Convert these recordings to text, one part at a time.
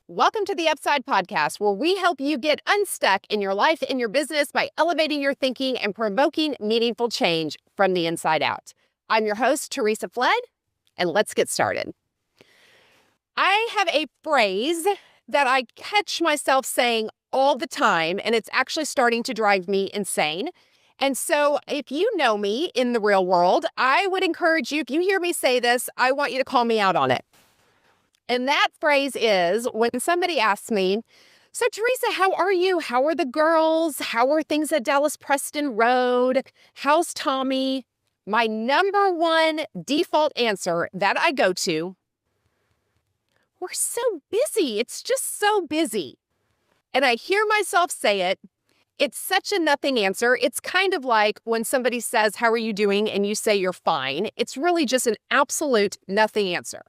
Welcome to the Upside podcast, where we help you get unstuck in your life and your business by elevating your thinking and provoking meaningful change from the inside out. I'm your host, Teresa Flood, and let's get started. I have a phrase that I catch myself saying all the time, and it's actually starting to drive me insane. And so if you know me in the real world, I would encourage you, if you hear me say this, I want you to call me out on it. And that phrase is when somebody asks me, so Teresa, how are you? How are the girls? How are things at Dallas Preston Road? How's Tommy? My number one default answer that I go to, we're so busy. It's just so busy. And I hear myself say it. It's such a nothing answer. It's kind of like when somebody says, how are you doing? And you say you're fine. It's really just an absolute nothing answer.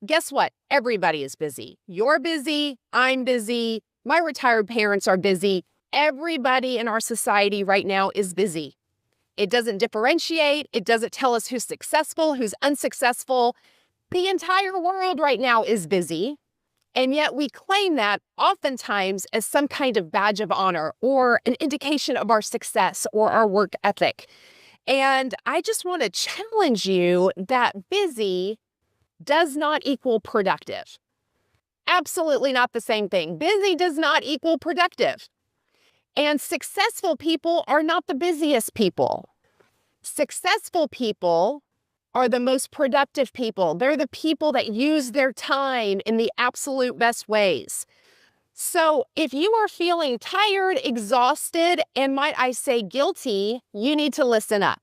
Guess what? Everybody is busy. You're busy. I'm busy. My retired parents are busy. Everybody in our society right now is busy. It doesn't differentiate. It doesn't tell us who's successful, who's unsuccessful. The entire world right now is busy. And yet we claim that oftentimes as some kind of badge of honor or an indication of our success or our work ethic. And I just want to challenge you that busy does not equal productive. Absolutely not the same thing. Busy does not equal productive. And successful people are not the busiest people. Successful people are the most productive people. They're the people that use their time in the absolute best ways. So if you are feeling tired, exhausted, and might I say guilty, you need to listen up.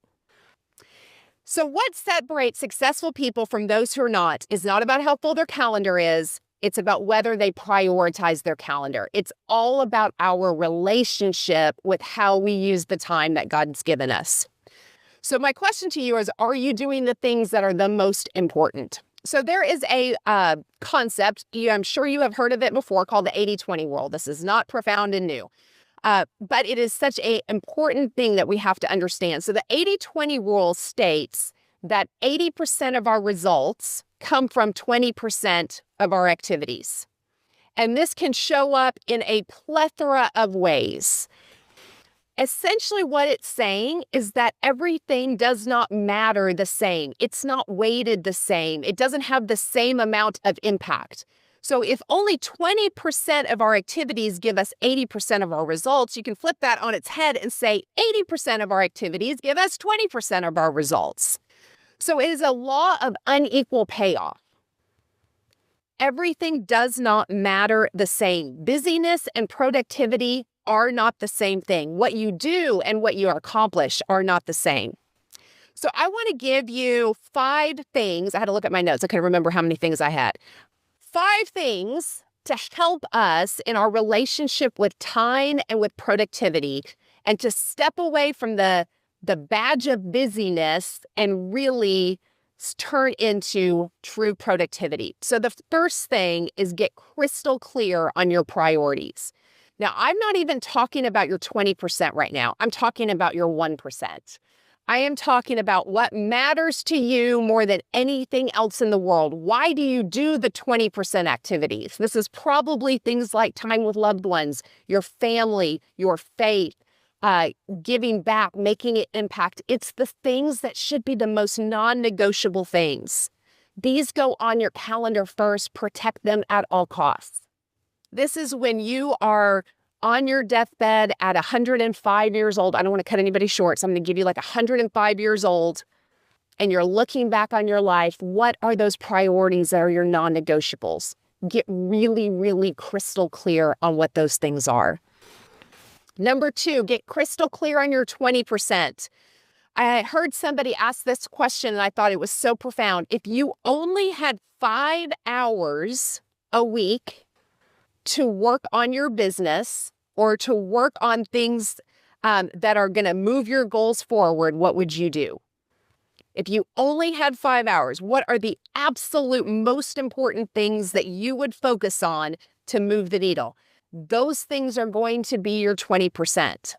So what separates successful people from those who are not is not about how full their calendar is. It's about whether they prioritize their calendar. It's all about our relationship with how we use the time that God's given us. So my question to you is, are you doing the things that are the most important? So there is a concept, I'm sure you have heard of it before, called the 80-20 rule. This is not profound and new. But it is such an important thing that we have to understand. So the 80-20 rule states that 80% of our results come from 20% of our activities. And this can show up in a plethora of ways. Essentially what it's saying is that everything does not matter the same. It's not weighted the same. It doesn't have the same amount of impact. So if only 20% of our activities give us 80% of our results, you can flip that on its head and say 80% of our activities give us 20% of our results. So it is a law of unequal payoff. Everything does not matter the same. Busyness and productivity are not the same thing. What you do and what you accomplish are not the same. So I want to give you 5 things. I had to look at my notes. I couldn't remember how many things I had. 5 things to help us in our relationship with time and with productivity and to step away from the badge of busyness and really turn into true productivity. So the first thing is get crystal clear on your priorities. Now, I'm not even talking about your 20% right now. I'm talking about your 1%. I am talking about what matters to you more than anything else in the world. Why do you do the 20% activities? This is probably things like time with loved ones, your family, your faith, giving back, making an impact. It's the things that should be the most non-negotiable things. These go on your calendar first. Protect them at all costs. This is when you are on your deathbed at 105 years old. I don't want to cut anybody short, so I'm going to give you like 105 years old, and you're looking back on your life. What are those priorities that are your non-negotiables? Get really, really crystal clear on what those things are. Number 2, get crystal clear on your 20%. I heard somebody ask this question, and I thought it was so profound. If you only had 5 hours a week to work on your business or to work on things that are going to move your goals forward, what would you do? If you only had 5 hours, what are the absolute most important things that you would focus on to move the needle? Those things are going to be your 20%.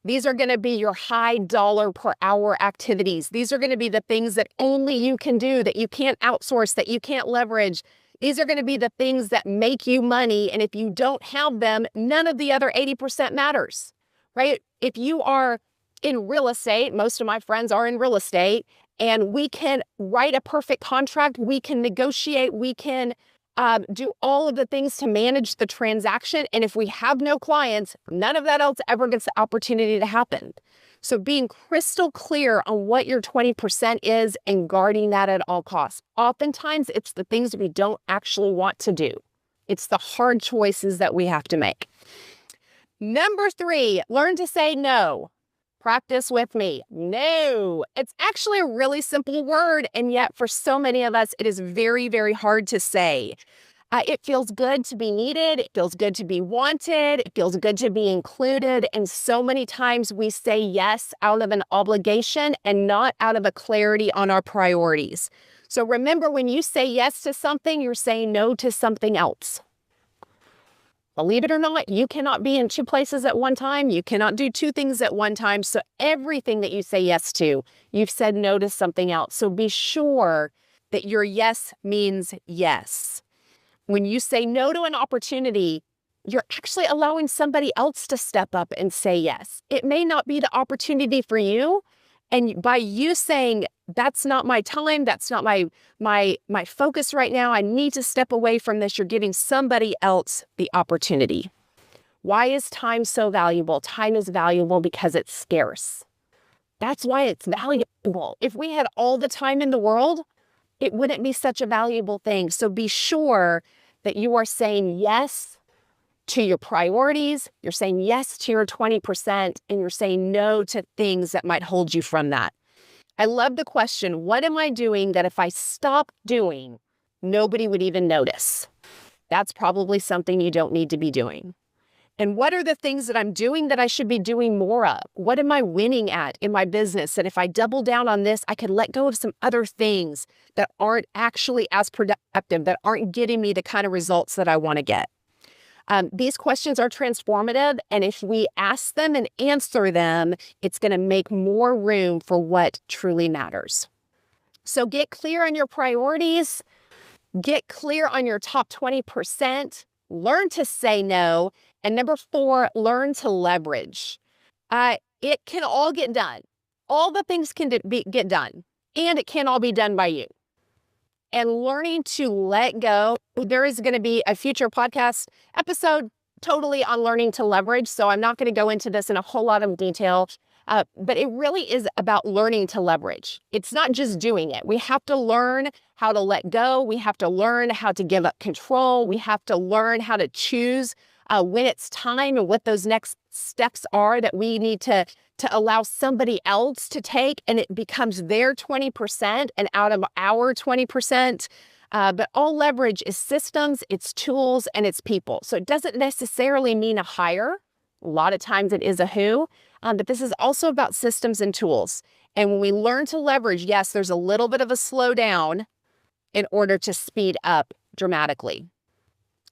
These are going to be your high dollar per hour activities. These are going to be the things that only you can do, that you can't outsource, that you can't leverage. These are going to be the things that make you money. And if you don't have them, none of the other 80% matters, right? If you are in real estate, most of my friends are in real estate, and we can write a perfect contract, we can negotiate, we can do all of the things to manage the transaction. And if we have no clients, none of that else ever gets the opportunity to happen. So being crystal clear on what your 20% is and guarding that at all costs. Oftentimes, it's the things we don't actually want to do. It's the hard choices that we have to make. Number 3, learn to say no. Practice with me. No. It's actually a really simple word, and yet for so many of us, it is very, very hard to say. It feels good to be needed. It feels good to be wanted. It feels good to be included. And so many times we say yes out of an obligation and not out of a clarity on our priorities. So remember, when you say yes to something, you're saying no to something else. Believe it or not, you cannot be in 2 places at one time. You cannot do 2 things at one time. So everything that you say yes to, you've said no to something else. So be sure that your yes means yes. When you say no to an opportunity, you're actually allowing somebody else to step up and say yes. It may not be the opportunity for you. And by you saying, that's not my time, that's not my focus right now, I need to step away from this, you're giving somebody else the opportunity. Why is time so valuable? Time is valuable because it's scarce. That's why it's valuable. If we had all the time in the world, it wouldn't be such a valuable thing. So be sure that you are saying yes to your priorities, you're saying yes to your 20%, and you're saying no to things that might hold you from that. I love the question, what am I doing that if I stop doing, nobody would even notice? That's probably something you don't need to be doing. And what are the things that I'm doing that I should be doing more of? What am I winning at in my business? And if I double down on this, I could let go of some other things that aren't actually as productive, that aren't getting me the kind of results that I want to get. These questions are transformative, and if we ask them and answer them, it's going to make more room for what truly matters. So get clear on your priorities, get clear on your top 20%, learn to say no, and number 4, learn to leverage. It can all get done. All the things can get done, and it can all be done by you. And learning to let go. There is going to be a future podcast episode totally on learning to leverage. So I'm not going to go into this in a whole lot of detail, but it really is about learning to leverage. It's not just doing it. We have to learn how to let go. We have to learn how to give up control. We have to learn how to choose when it's time and what those next steps are that we need to allow somebody else to take, and it becomes their 20% and out of our 20%. But all leverage is systems, it's tools, and it's people. So it doesn't necessarily mean a hire. A lot of times it is a who, but this is also about systems and tools. And when we learn to leverage, yes, there's a little bit of a slowdown in order to speed up dramatically.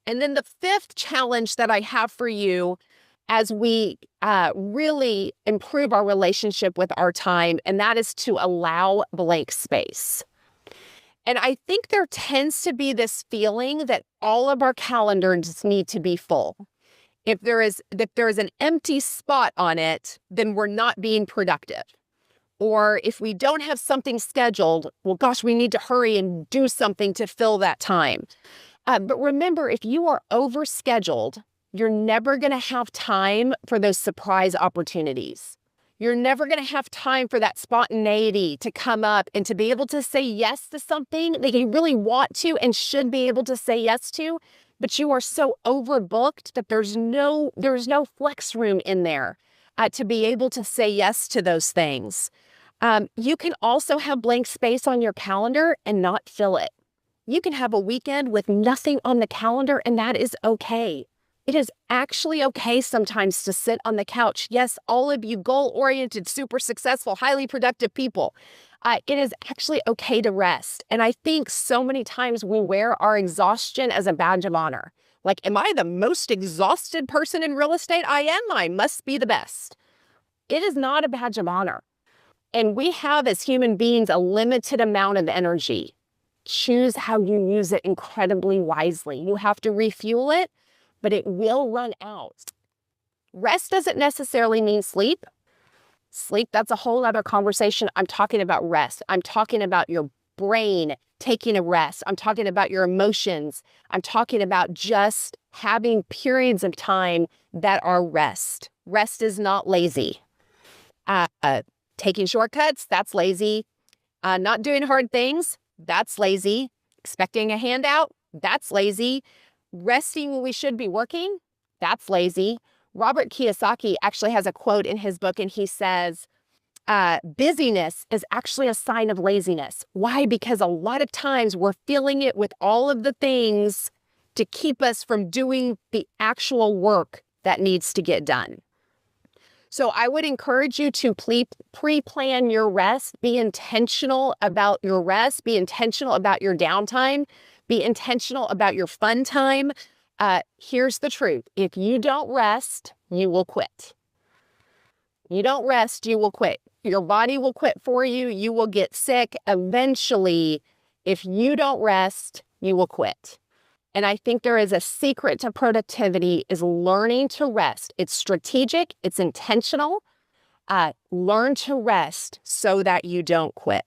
And then the 5th challenge that I have for you as we really improve our relationship with our time, and that is to allow blank space. And I think there tends to be this feeling that all of our calendars need to be full. If there is an empty spot on it, then we're not being productive. Or if we don't have something scheduled, well, gosh, we need to hurry and do something to fill that time. But remember, if you are overscheduled, you're never going to have time for those surprise opportunities. You're never going to have time for that spontaneity to come up and to be able to say yes to something that you really want to and should be able to say yes to, but you are so overbooked that there's no flex room in there to be able to say yes to those things. You can also have blank space on your calendar and not fill it. You can have a weekend with nothing on the calendar, and that is okay. It is actually okay sometimes to sit on the couch. Yes, all of you goal-oriented, super successful, highly productive people, it is actually okay to rest. And I think so many times we wear our exhaustion as a badge of honor. Like, am I the most exhausted person in real estate? I am. I must be the best. It is not a badge of honor. And we have, as human beings, a limited amount of energy. choose how you use it incredibly wisely. You have to refuel it, but it will run out. Rest doesn't necessarily mean sleep. Sleep, that's a whole other conversation. I'm talking about rest. I'm talking about your brain taking a rest. I'm talking about your emotions. I'm talking about just having periods of time that are rest. Rest is not lazy. Taking shortcuts, that's lazy. Not doing hard things, that's lazy. Expecting a handout, that's lazy. Resting when we should be working, that's lazy. Robert Kiyosaki actually has a quote in his book, and he says, busyness is actually a sign of laziness. Why? Because a lot of times we're filling it with all of the things to keep us from doing the actual work that needs to get done. So I would encourage you to pre-plan your rest. Be intentional about your rest. Be intentional about your downtime. Be intentional about your fun time. Here's the truth. If you don't rest, you will quit. You don't rest, you will quit. Your body will quit for you. You will get sick. Eventually, if you don't rest, you will quit. And I think there is a secret to productivity is learning to rest. It's strategic. It's intentional. Learn to rest so that you don't quit.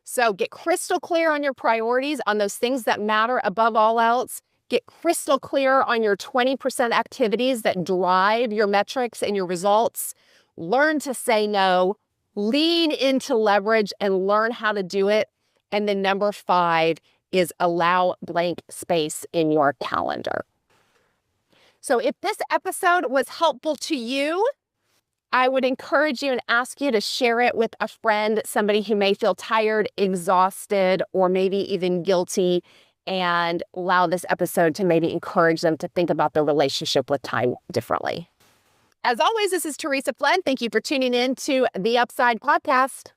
So get crystal clear on your priorities, on those things that matter above all else. Get crystal clear on your 20% activities that drive your metrics and your results. Learn to say no. Lean into leverage and learn how to do it. And then number 5 is allow blank space in your calendar. So if this episode was helpful to you, I would encourage you and ask you to share it with a friend, somebody who may feel tired, exhausted, or maybe even guilty, and allow this episode to maybe encourage them to think about their relationship with time differently. As always, this is Teresa Flynn. Thank you for tuning in to The Upside podcast.